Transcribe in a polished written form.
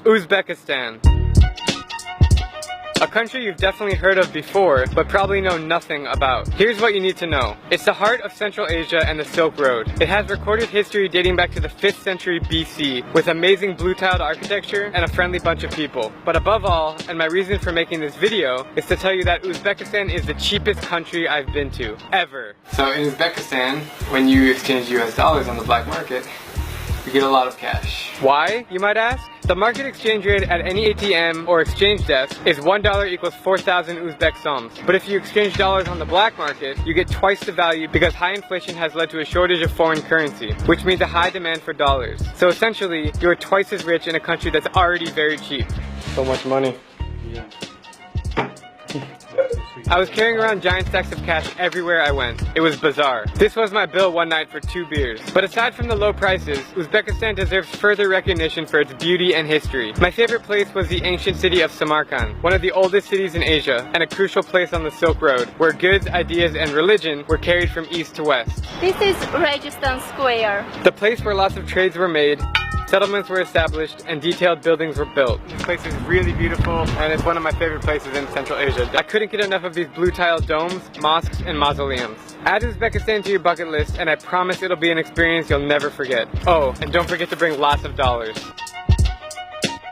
Uzbekistan. A country you've definitely heard of before, but probably know nothing about. Here's what you need to know. It's the heart of Central Asia and the Silk Road. It has recorded history dating back to the 5th century BC, with amazing blue-tiled architecture and a friendly bunch of people. But above all, and my reason for making this video, is to tell you that Uzbekistan is the cheapest country I've been to, ever. So in Uzbekistan, when you exchange US dollars on the black market, you get a lot of cash. Why, you might ask? The market exchange rate at any ATM or exchange desk is $1 equals 4,000 Uzbek Soms. But if you exchange dollars on the black market, you get twice the value because high inflation has led to a shortage of foreign currency, which means a high demand for dollars. So essentially, you're twice as rich in a country that's already very cheap. So much money. Yeah. I was carrying around giant stacks of cash everywhere I went. It was bizarre. This was my bill one night for 2 beers. But aside from the low prices, Uzbekistan deserves further recognition for its beauty and history. My favorite place was the ancient city of Samarkand, one of the oldest cities in Asia, and a crucial place on the Silk Road, where goods, ideas, and religion were carried from east to west. This is Registan Square. The place where lots of trades were made, settlements were established, and detailed buildings were built. This place is really beautiful, and it's one of my favorite places in Central Asia. I couldn't get enough of these blue-tiled domes, mosques, and mausoleums. Add Uzbekistan to your bucket list, and I promise it'll be an experience you'll never forget. Oh, and don't forget to bring lots of dollars.